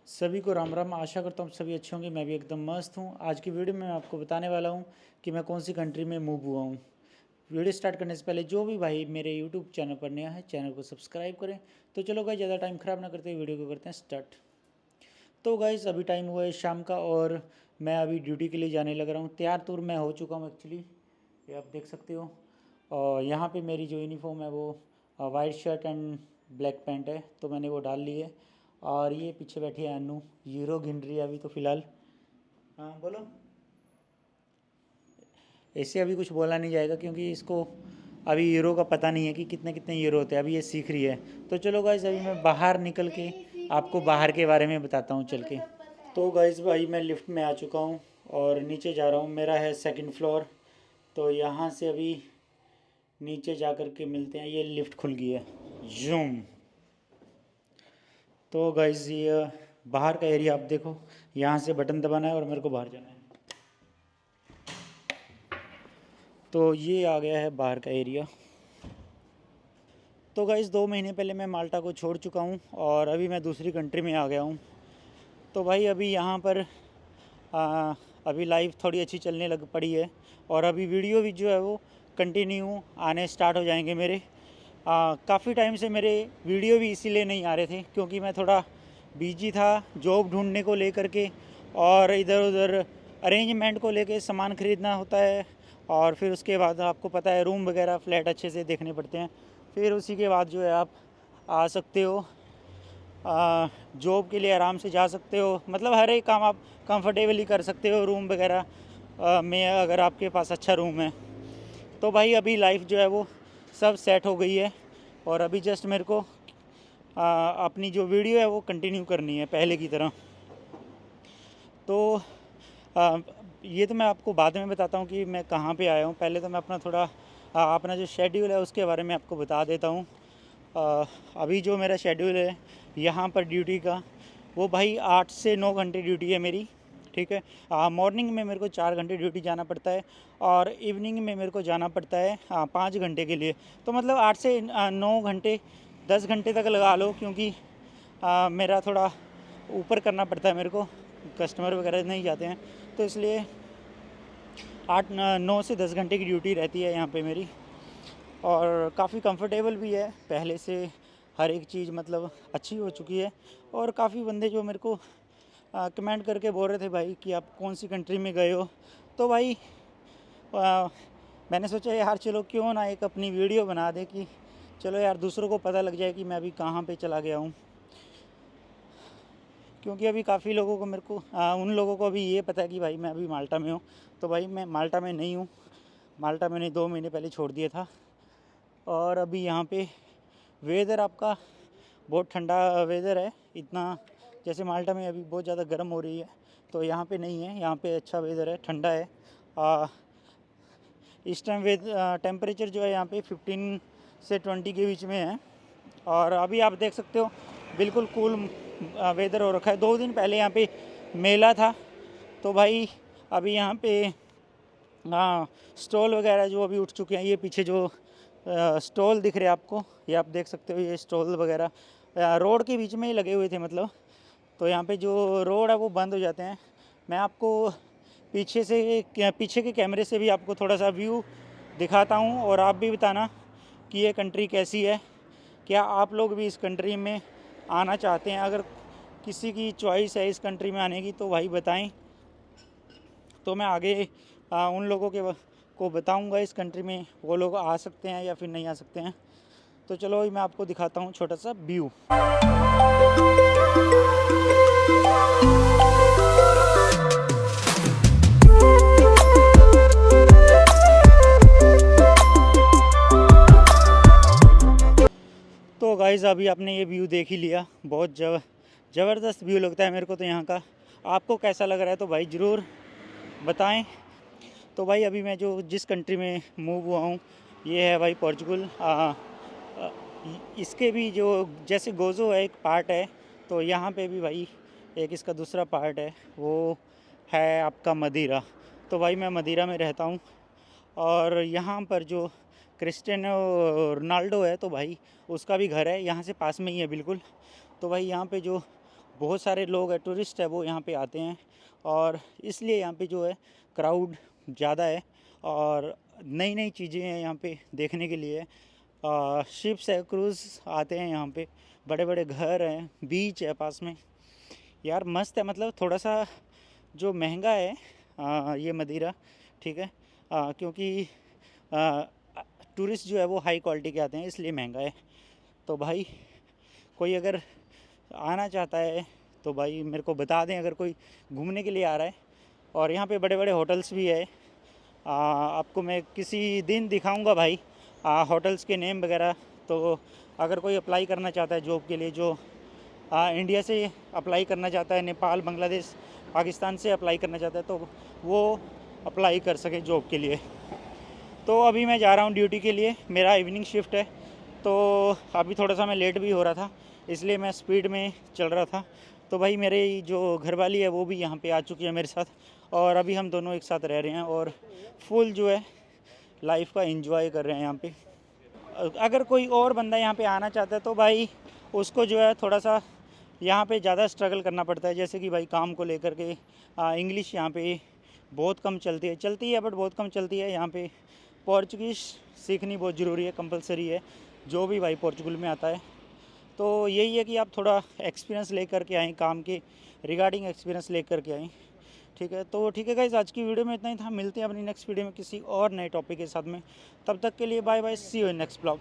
सभी को राम राम। आशा करता हूँ सभी अच्छे होंगे। मैं भी एकदम मस्त हूँ। आज की वीडियो में मैं आपको बताने वाला हूँ कि मैं कौन सी कंट्री में मूव हुआ हूँ। वीडियो स्टार्ट करने से पहले जो भी भाई मेरे यूट्यूब चैनल पर नया है, चैनल को सब्सक्राइब करें। तो चलो गाइस, ज़्यादा टाइम ख़राब ना करते हुए वीडियो को करते हैं स्टार्ट। तो गाइस, अभी टाइम हुआ है शाम का और मैं अभी ड्यूटी के लिए जाने लग रहा हूँ। तैयार तुर मैं हो चुका हूँ एक्चुअली, ये आप देख सकते हो। और यहाँ पे मेरी जो यूनिफॉर्म है वो white shirt and black pant है, तो मैंने वो डाल ली है। और ये पीछे बैठी है अनु, यूरो गिन रही है अभी तो फ़िलहाल। हाँ बोलो। ऐसे अभी कुछ बोला नहीं जाएगा क्योंकि इसको अभी यूरो का पता नहीं है कि कितने कितने यूरो होते हैं, अभी ये सीख रही है। तो चलो गाइस, अभी मैं बाहर निकल के आपको बाहर के बारे में बताता हूँ चल के। तो गाइस भाई, मैं लिफ्ट में आ चुका हूँ और नीचे जा रहा हूँ। मेरा है सेकंड फ्लोर। तो यहाँ से अभी नीचे जा कर के मिलते हैं। ये लिफ्ट खुल गई है, जूम। तो गाइस, ये बाहर का एरिया आप देखो। यहाँ से बटन दबाना है और मेरे को बाहर जाना है। तो ये आ गया है बाहर का एरिया। तो गाइस, 2 महीने पहले मैं माल्टा को छोड़ चुका हूँ और अभी मैं दूसरी कंट्री में आ गया हूँ। तो भाई अभी यहाँ पर आ, अभी लाइफ थोड़ी अच्छी चलने लग पड़ी है और अभी वीडियो भी जो है वो कंटिन्यू आने स्टार्ट हो जाएंगे मेरे। काफ़ी टाइम से मेरे वीडियो भी इसीलिए नहीं आ रहे थे क्योंकि मैं थोड़ा बिजी था जॉब ढूंढने को लेकर के, और इधर उधर अरेंजमेंट को लेके सामान ख़रीदना होता है। और फिर उसके बाद आपको पता है रूम वगैरह फ्लैट अच्छे से देखने पड़ते हैं। फिर उसी के बाद जो है आप आ सकते हो, जॉब के लिए आराम से जा सकते हो। मतलब हर एक काम आप कंफर्टेबली कर सकते हो रूम वगैरह में, अगर आपके पास अच्छा रूम है। तो भाई अभी लाइफ जो है वो सब सेट हो गई है और अभी जस्ट मेरे को अपनी जो वीडियो है वो कंटिन्यू करनी है पहले की तरह। तो आ, ये तो मैं आपको बाद में बताता हूँ कि मैं कहाँ पे आया हूँ। पहले तो मैं अपना थोड़ा अपना जो शेड्यूल है उसके बारे में आपको बता देता हूँ। अभी जो मेरा शेड्यूल है यहाँ पर ड्यूटी का, वो भाई 8 से 9 घंटे ड्यूटी है मेरी। ठीक है। मॉर्निंग में मेरे को 4 घंटे ड्यूटी जाना पड़ता है और इवनिंग में मेरे को जाना पड़ता है 5 घंटे के लिए। तो मतलब 8 से 9 घंटे, 10 घंटे तक लगा लो, क्योंकि मेरा थोड़ा ऊपर करना पड़ता है मेरे को, कस्टमर वगैरह नहीं जाते हैं, तो इसलिए 8 9 से 10 घंटे की ड्यूटी रहती है यहाँ पे मेरी। और काफ़ी कंफर्टेबल भी है, पहले से हर एक चीज़ मतलब अच्छी हो चुकी है। और काफ़ी बंदे जो मेरे को कमेंट करके बोल रहे थे भाई कि आप कौन सी कंट्री में गए हो। तो भाई आ, मैंने सोचा यार चलो क्यों ना एक अपनी वीडियो बना दे कि चलो यार दूसरों को पता लग जाए कि मैं अभी कहाँ पे चला गया हूँ। क्योंकि अभी काफ़ी लोगों को मेरे को उन लोगों को अभी ये पता है कि भाई मैं अभी माल्टा में हूँ। तो भाई मैं माल्टा में नहीं हूँ। माल्टा मैंने 2 महीने पहले छोड़ दिया था और अभी यहाँ पे वेदर आपका बहुत ठंडा वेदर है। इतना जैसे माल्टा में अभी बहुत ज़्यादा गर्म हो रही है, तो यहाँ पे नहीं है। यहाँ पे अच्छा वेदर है, ठंडा है। इस टाइम टेम्परेचर जो है यहाँ पे 15 से 20 के बीच में है। और अभी आप देख सकते हो बिल्कुल कूल वेदर हो रखा है। 2 दिन पहले यहाँ पे मेला था, तो भाई अभी यहाँ पे स्टॉल वगैरह जो अभी उठ चुके हैं। ये पीछे जो स्टॉल दिख रहे हैं आपको, ये आप देख सकते हो, ये स्टॉल वगैरह रोड के बीच में ही लगे हुए थे मतलब। तो यहाँ पे जो रोड है वो बंद हो जाते हैं। मैं आपको पीछे के कैमरे से भी आपको थोड़ा सा व्यू दिखाता हूँ और आप भी बताना कि ये कंट्री कैसी है। क्या आप लोग भी इस कंट्री में आना चाहते हैं? अगर किसी की चॉइस है इस कंट्री में आने की तो भाई बताएं, तो मैं आगे उन लोगों को बताऊंगा इस कंट्री में वो लोग आ सकते हैं या फिर नहीं आ सकते हैं। तो चलो मैं आपको दिखाता हूँ छोटा सा व्यू। तो गाइस, अभी आपने ये व्यू देख ही लिया। बहुत ज़बरदस्त व्यू लगता है मेरे को तो यहाँ का। आपको कैसा लग रहा है तो भाई ज़रूर बताएं। तो भाई अभी मैं जो जिस कंट्री में मूव हुआ हूँ ये है भाई पोर्चुगल। इसके भी जो जैसे गोज़ो है एक पार्ट है, तो यहाँ पे भी भाई एक इसका दूसरा पार्ट है, वो है आपका मदीरा। तो भाई मैं मदीरा में रहता हूँ और यहाँ पर जो क्रिस्टियानो रोनाल्डो है तो भाई उसका भी घर है यहाँ से पास में ही है बिल्कुल। तो भाई यहाँ पे जो बहुत सारे लोग है, टूरिस्ट है, वो यहाँ पे आते हैं और इसलिए यहाँ पे जो है क्राउड ज़्यादा है और नई नई चीज़ें हैं यहाँ पे देखने के लिए। शिप्स है, क्रूज़ आते हैं यहाँ पे, बड़े बड़े घर हैं, बीच है पास में। यार मस्त है, मतलब थोड़ा सा जो महंगा है ये मदिरा, ठीक है, क्योंकि टूरिस्ट जो है वो हाई क्वालिटी के आते हैं इसलिए महंगा है। तो भाई कोई अगर आना चाहता है तो भाई मेरे को बता दें, अगर कोई घूमने के लिए आ रहा है। और यहाँ पे बड़े बड़े होटल्स भी है, आपको मैं किसी दिन दिखाऊंगा भाई होटल्स के नेम वगैरह। तो अगर कोई अप्लाई करना चाहता है जॉब के लिए, जो इंडिया से अप्लाई करना चाहता है, नेपाल, बांग्लादेश, पाकिस्तान से अप्लाई करना चाहता है, तो वो अप्लाई कर सके जॉब के लिए। तो अभी मैं जा रहा हूँ ड्यूटी के लिए, मेरा इवनिंग शिफ्ट है, तो अभी थोड़ा सा मैं लेट भी हो रहा था, इसलिए मैं स्पीड में चल रहा था। तो भाई मेरे जो घरवाली है वो भी यहाँ पे आ चुकी है मेरे साथ, और अभी हम दोनों एक साथ रह रहे हैं और फुल जो है लाइफ का एंजॉय कर रहे हैं यहाँ पे। अगर कोई और बंदा यहाँ पे आना चाहता है तो भाई उसको जो है थोड़ा सा यहाँ पे ज़्यादा स्ट्रगल करना पड़ता है, जैसे कि भाई काम को लेकर के इंग्लिश यहाँ पे बहुत कम चलती है बट बहुत कम चलती है यहाँ पे। पोर्चुगीज़ सीखनी बहुत ज़रूरी है, कंपलसरी है, जो भी भाई पोर्चुगल में आता है। तो यही है कि आप थोड़ा एक्सपीरियंस लेकर के आएँ, काम के रिगार्डिंग एक्सपीरियंस लेकर के आएँ, ठीक है। तो ठीक है गाइस, आज की वीडियो में इतना ही था, मिलते हैं अपनी नेक्स्ट वीडियो में किसी और नए टॉपिक के साथ में। तब तक के लिए bye bye, see you in next blog.